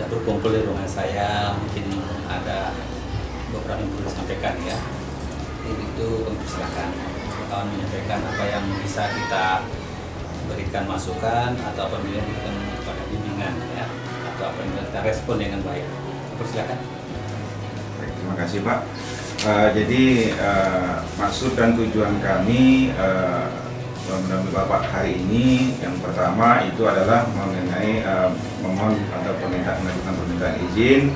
berkumpul di rumah saya, mungkin ada beberapa yang perlu disampaikan ya. Itu silakan kawan menyampaikan apa yang bisa kita berikan masukan atau apabila diberikan kepada bimbingan ya, atau apa yang kita respon dengan baik. Silakan. Baik, terima kasih Pak. Jadi maksud dan tujuan kami menemui Bapak hari ini yang pertama itu adalah mengenai memohon atau mengajukan permintaan izin,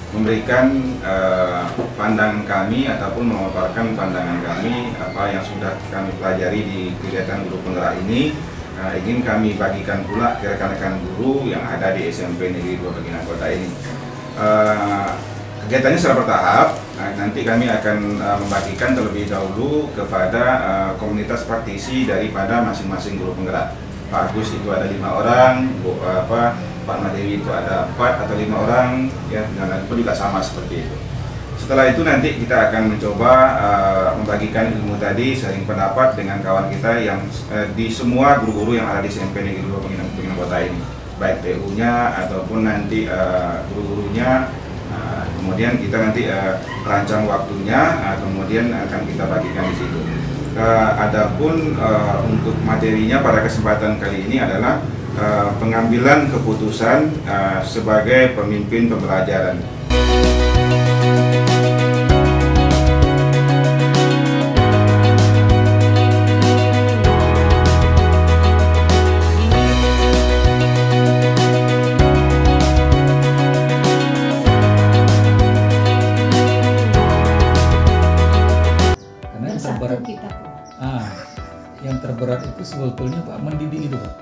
memberikan pandangan kami ataupun memaparkan pandangan kami apa yang sudah kami pelajari di kegiatan guru penggerak ini. Ingin kami bagikan pula ke rekan-rekan guru yang ada di SMP Negeri 2 Bagian Kota ini. Kegiatannya secara bertahap. Nanti kami akan membagikan terlebih dahulu kepada komunitas praktisi daripada masing-masing guru penggerak. Pak Agus itu ada 5 orang, Pak Madewi itu ada 4 atau 5 orang, ya, dan itu juga sama seperti itu. Setelah itu nanti kita akan mencoba membagikan ilmu tadi, sharing pendapat dengan kawan kita yang di semua guru-guru yang ada di SMP Negeri 2 Bagian Kota ini, baik TU-nya ataupun nanti guru-gurunya. Kemudian kita nanti rancang waktunya, kemudian akan kita bagikan di situ. Adapun untuk materinya pada kesempatan kali ini adalah pengambilan keputusan sebagai pemimpin pembelajaran. Yang terberat itu sebetulnya Pak mendidik itu Pak,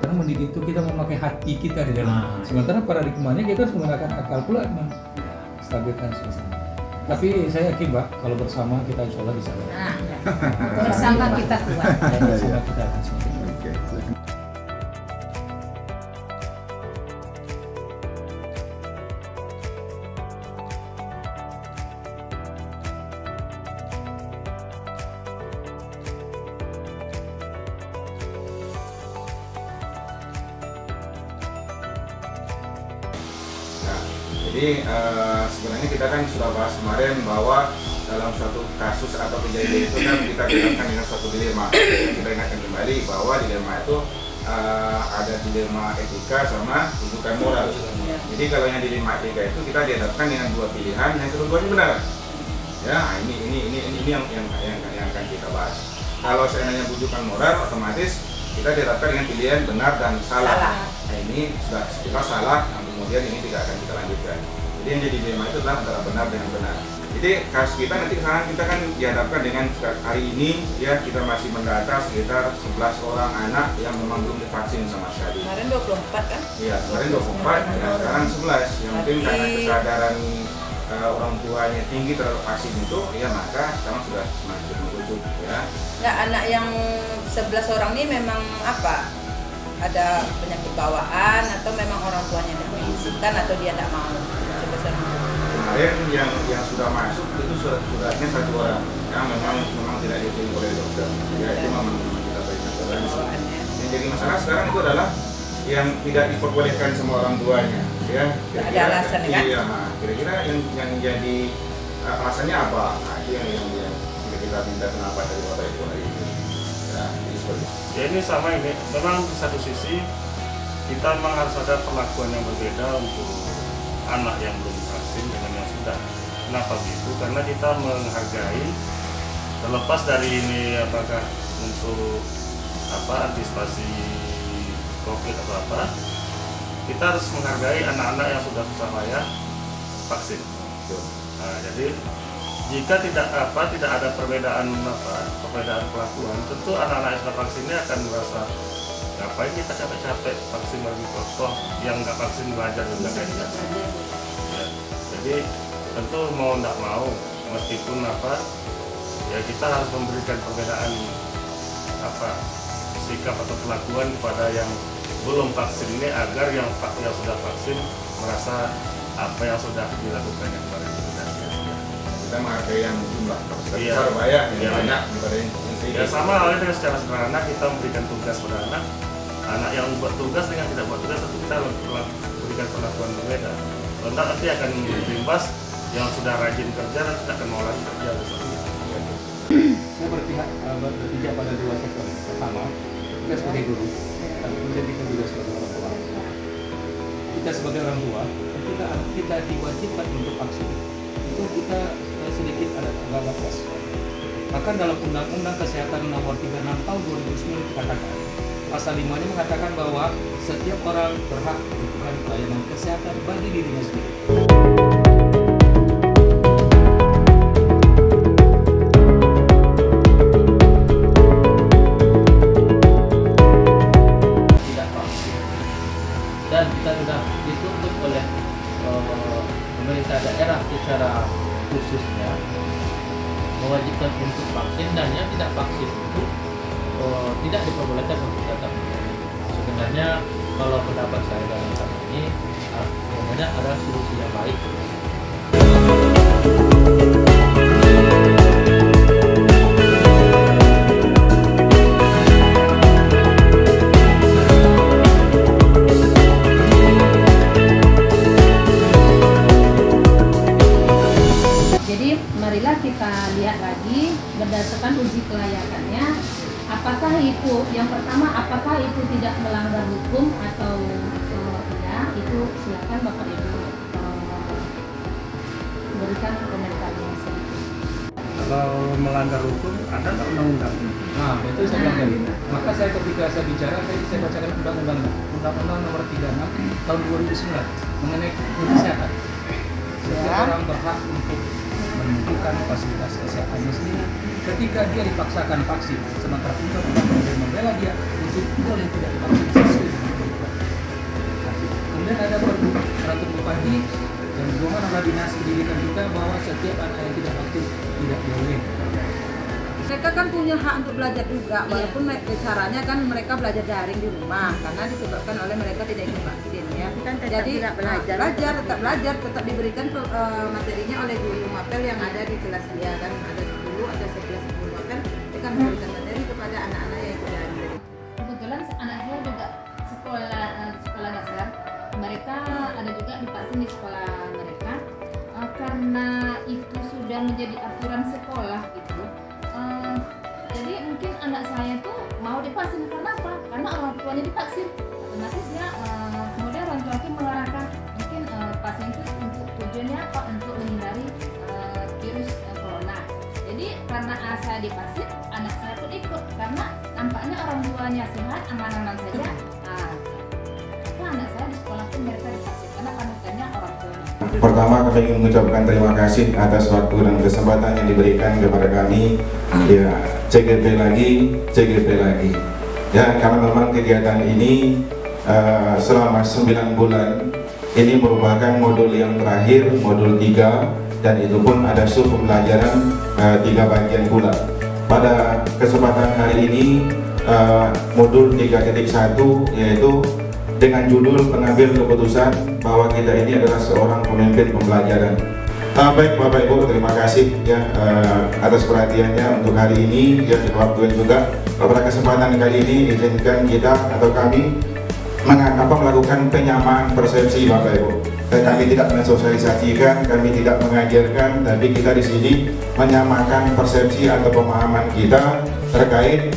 karena mendidik itu kita memakai hati kita di dalam. Sementara paradigmanya kita harus menggunakan akal pula menstabilkan suasana. Tapi saya yakin Pak, kalau bersama kita insya Allah bisa. Bersama kita kuat. Bersama kita akan semakin baik. Jadi sebenarnya kita kan sudah bahas kemarin bahwa dalam suatu kasus atau kejadian itu kan kita dihadapkan dengan suatu dilema. Kita ingatkan kembali bahwa dilema itu ada dilema etika sama tuntutan moral. Jadi kalau yang dilema etika itu kita dihadapkan dengan dua pilihan yang kedua-duanya benar. Ya, ini yang akan kita bahas. Kalau seandainya bujukan moral, otomatis kita dihadapkan dengan pilihan benar dan salah. Nah, ini sudah kita salah. Kemudian ini tidak akan kita lanjutkan. Jadi yang jadi dilema itu adalah antara benar dengan benar. Jadi kasus kita nanti sekarang kita kan dihadapkan dengan hari ini ya, kita masih mendata sekitar 11 orang anak yang memang belum divaksin sama sekali. Kemarin 24 kan? Iya, kemarin 24 dan sekarang 11. Yang mungkin karena kesadaran orang tuanya tinggi terhadap vaksin itu, ya maka sekarang sudah semakin mengerucut ya. Nah, anak yang 11 orang ini memang apa? Ada penyakit bawaan atau memang orang tuanya tidak mengizinkan atau dia tidak mau? Kemarin yang sudah masuk itu suratnya 1 orang yang memang tidak diterima oleh dokter. Ya itu memang kita berikan toleransi. Yang jadi masalah sekarang itu adalah yang tidak diperbolehkan sama orang tuanya. Ya, ada alasan kan? Iya, kira-kira yang jadi alasannya apa? Nah, itu yang kita minta kenapa dari Bapak Ibu hari ini. Ya, ini seperti itu. Ya ini sama ini, memang di satu sisi kita memang harus ada perlakuan yang berbeda untuk anak yang belum vaksin dengan yang sudah. Kenapa begitu? Karena kita menghargai, terlepas dari ini apakah untuk antisipasi COVID atau apa, kita harus menghargai anak-anak yang sudah susah payah vaksin. Nah, jadi jika tidak ada perbedaan perlakuan, tentu anak-anak yang sudah vaksin ini akan merasa ngapain kita capek-capek vaksin bagi toh yang nggak vaksin belajar juga kayak gitu. Ya, jadi tentu mau nggak mau meskipun ya kita harus memberikan perbedaan sikap atau perlakuan kepada yang belum vaksin ini agar yang sudah vaksin merasa apa yang sudah dilakukan kemarin itu sudah sia-sia. Kita menghargai yang jumlah besar banyak daripada yang ya sama halnya dengan secara sederhana kita memberikan tugas pada anak yang buat tugas dengan tidak buat tugas tentu kita berikan perlakuan berbeda. Kalau enggak nanti akan berimbas yang sudah rajin kerja dan tidak akan mau lagi kerja. Saya berpijak pada dua sektor. Pertama, kita sebagai guru, tapi kemudian kita juga sebagai orang tua. Kita sebagai orang tua, ketika kita diwajibkan untuk vaksin, itu kita sedikit agak plus. Bahkan dalam Undang-Undang Kesehatan Nomor 36 Tahun 2009 dikatakan, pasal 5-nya mengatakan bahwa setiap orang berhak melakukan pelayanan kesehatan bagi dirinya sendiri. Dan kita sudah dituntut oleh pemerintah daerah secara khususnya mewajibkan untuk vaksin, dan yang tidak vaksin itu tidak diperbolehkan untuk datang. Sebenarnya kalau pendapat saya dalam hal ini sebenarnya ada solusi yang baik. Marilah kita lihat lagi berdasarkan uji kelayakannya, apakah itu yang pertama, apakah itu tidak melanggar hukum atau tidak, itu silakan Bapak Ibu berikan komentarnya sedikit. Kalau melanggar hukum ada nggak undang-undang? Nah, itu saya bilang tadi. Maka ketika saya bicara tadi saya bacakan undang-undang nomor 36 tahun 2009 mengenai kesehatan. Setiap orang berhak untuk menentukan fasilitas kesehatannya sendiri. Ketika dia dipaksakan vaksin, sementara undang-undang membela dia untuk boleh tidak divaksin sesuai dengan kebutuhan. Kemudian ada peraturan bupati yang juga adalah dinas pendidikan kita bahwa setiap anak yang tidak vaksin tidak boleh. Mereka kan punya hak untuk belajar juga, walaupun caranya kan mereka belajar daring di rumah karena disebabkan oleh mereka tidak ikut vaksin ya. Jadi tetap belajar, tetap diberikan materinya oleh guru mapel yang ada di kelas dia kan, ada 10 ada 11 guru mapel yang akan memberikan materi kepada anak-anak yang sudah ada. Kebetulan anak saya juga sekolah dasar, mereka ada juga divaksin di sekolah mereka karena itu sudah menjadi aturan sekolah gitu. Jadi mungkin anak saya tuh mau divaksin karena apa? Karena orang tuanya divaksin. Otomatis ya kemudian orang tua itu mengarahkan mungkin vaksin itu untuk tujuannya apa? Untuk menghindari virus corona. Jadi karena saya divaksin, anak saya pun ikut karena nampaknya orang tuanya sehat, aman-aman saja. Anak saya di sekolah pun mereka divaksin karena panutannya orang tuanya. Pertama kami ingin mengucapkan terima kasih atas waktu dan kesempatan yang diberikan kepada kami. Ya, CGP lagi. Ya, karena memang kegiatan ini selama 9 bulan ini merupakan modul yang terakhir, modul 3, dan itu pun ada sub pembelajaran 3 bagian pula. Pada kesempatan hari ini modul 3.1 yaitu dengan judul pengambil keputusan bahwa kita ini adalah seorang pemimpin pembelajaran. Baik Bapak Ibu, terima kasih ya atas perhatiannya untuk hari ini ya, waktu juga. Pada kesempatan kali ini izinkan kita atau kami melakukan penyamaan persepsi Bapak Ibu. Dan kami tidak mensosialisasikan, kami tidak mengajarkan, tapi kita di sini menyamakan persepsi atau pemahaman kita terkait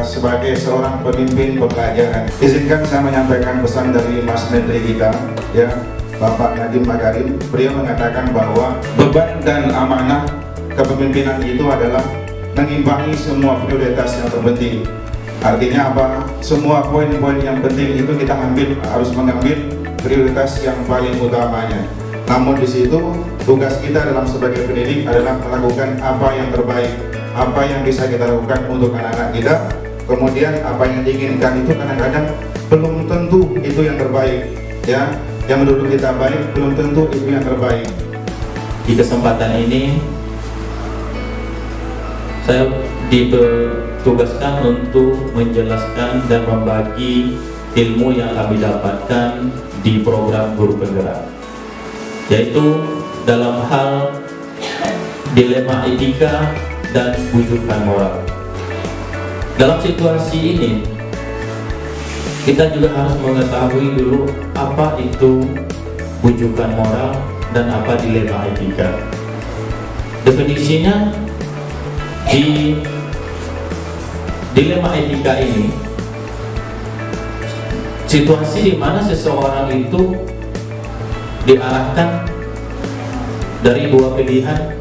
sebagai seorang pemimpin pembelajaran. Izinkan saya menyampaikan pesan dari Mas Menteri kita, ya, Bapak Nadiem Makarim. Beliau mengatakan bahwa beban dan amanah kepemimpinan itu adalah mengimbangi semua prioritas yang terpenting. Artinya apa? Semua poin-poin yang penting itu kita harus mengambil prioritas yang paling utamanya. Namun di situ tugas kita dalam sebagai pendidik adalah melakukan apa yang terbaik, apa yang bisa kita lakukan untuk anak-anak kita. Kemudian apa yang diinginkan itu kadang-kadang belum tentu itu yang terbaik, ya. Yang menurut kita baik belum tentu itu yang terbaik. Di kesempatan ini saya ditugaskan untuk menjelaskan dan membagi ilmu yang kami dapatkan di program Guru Penggerak, yaitu dalam hal dilema etika dan wujudan moral. Dalam situasi ini kita juga harus mengetahui dulu apa itu rujukan moral, dan apa dilema etika. Definisinya di dilema etika ini situasi di mana seseorang itu diarahkan dari dua pilihan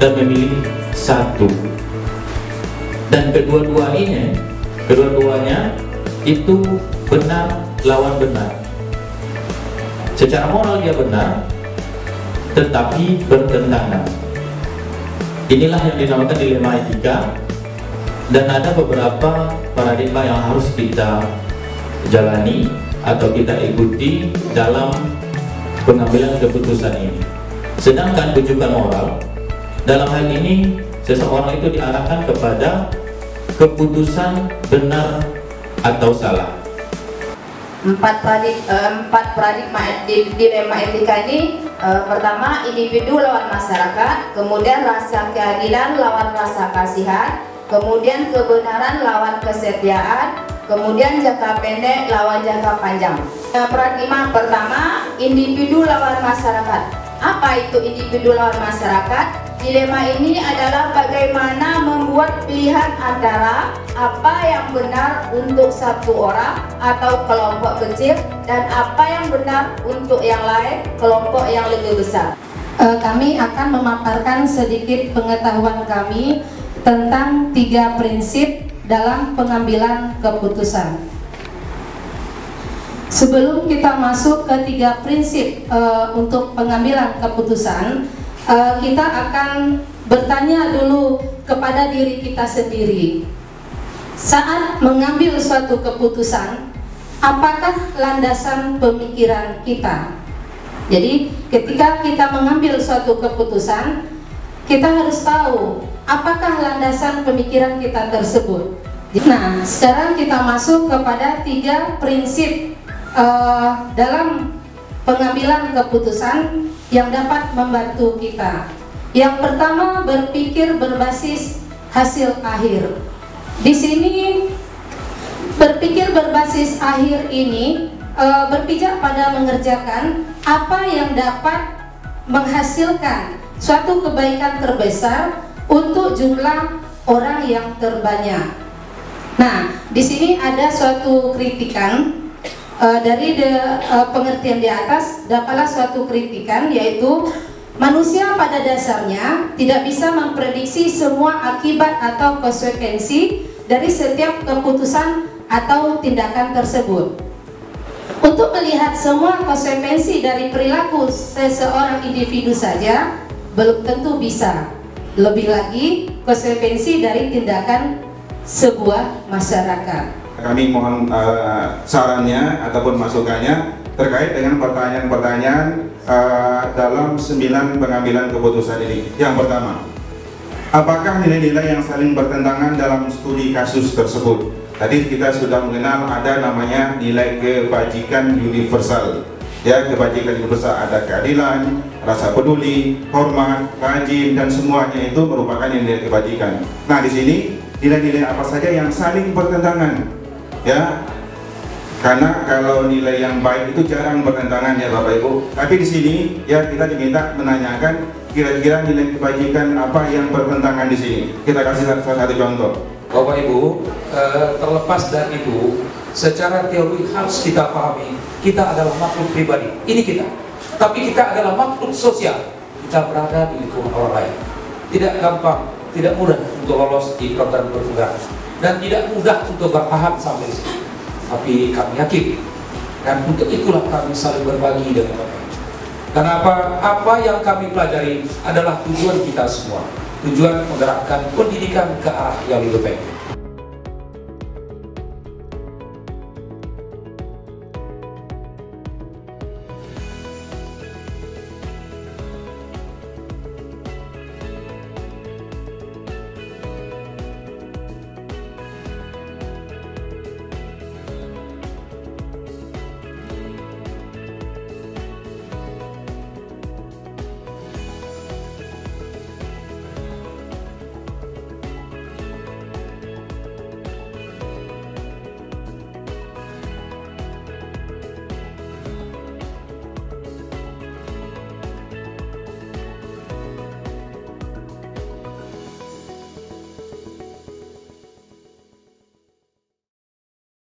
dan memilih satu, dan kedua-duanya itu benar lawan benar. Secara moral dia benar, tetapi bertentangan. Inilah yang dinamakan dilema etika, dan ada beberapa paradigma yang harus kita jalani atau kita ikuti dalam pengambilan keputusan ini. Sedangkan rujukan moral, dalam hal ini seseorang itu diarahkan kepada keputusan benar atau salah. Empat paradigma dilema etika ini, pertama individu lawan masyarakat, kemudian rasa keadilan lawan rasa kasihan, kemudian kebenaran lawan kesetiaan, kemudian jangka pendek lawan jangka panjang. Paradigma pertama, individu lawan masyarakat. Apa itu individu lawan masyarakat? Dilema ini adalah bagaimana membuat pilihan antara apa yang benar untuk satu orang atau kelompok kecil dan apa yang benar untuk yang lain, kelompok yang lebih besar. Kami akan memaparkan sedikit pengetahuan kami tentang 3 prinsip dalam pengambilan keputusan. Sebelum kita masuk ke 3 prinsip untuk pengambilan keputusan, kita akan bertanya dulu kepada diri kita sendiri. Saat mengambil suatu keputusan, apakah landasan pemikiran kita? Jadi ketika kita mengambil suatu keputusan, kita harus tahu apakah landasan pemikiran kita tersebut. Nah, sekarang kita masuk kepada 3 prinsip dalam pengambilan keputusan yang dapat membantu kita. Yang pertama, berpikir berbasis hasil akhir. Di sini berpikir berbasis akhir ini berpijak pada mengerjakan apa yang dapat menghasilkan suatu kebaikan terbesar untuk jumlah orang yang terbanyak. Nah, di sini ada suatu kritikan dari pengertian di atas, dapatlah suatu kritikan, yaitu manusia pada dasarnya tidak bisa memprediksi semua akibat atau konsekuensi dari setiap keputusan atau tindakan tersebut. Untuk melihat semua konsekuensi dari perilaku seseorang individu saja belum tentu bisa, lebih lagi konsekuensi dari tindakan sebuah masyarakat. Kami mohon sarannya ataupun masukannya terkait dengan pertanyaan-pertanyaan dalam 9 pengambilan keputusan ini. Yang pertama, apakah nilai-nilai yang saling bertentangan dalam studi kasus tersebut? Tadi kita sudah mengenal ada namanya nilai kebajikan universal. Ya, kebajikan universal ada keadilan, rasa peduli, hormat, rajin, dan semuanya itu merupakan nilai kebajikan. Nah, di sini nilai-nilai apa saja yang saling bertentangan? Ya, karena kalau nilai yang baik itu jarang bertentangan ya Bapak Ibu. Tapi di sini ya kita diminta menanyakan kira-kira nilai kebajikan apa yang bertentangan di sini. Kita kasih salah satu contoh. Bapak Ibu, terlepas dari itu, secara teori harus kita pahami kita adalah makhluk pribadi. Ini kita. Tapi kita adalah makhluk sosial. Kita berada di lingkungan orang lain. Tidak gampang, tidak mudah untuk lolos di program perguruan. Dan tidak mudah untuk bertahan sampai di sini. Tapi kami yakin, dan untuk itulah kami saling berbagi dengan Bapak. Kenapa? Apa yang kami pelajari adalah tujuan kita semua. Tujuan menggerakkan pendidikan ke arah yang lebih baik.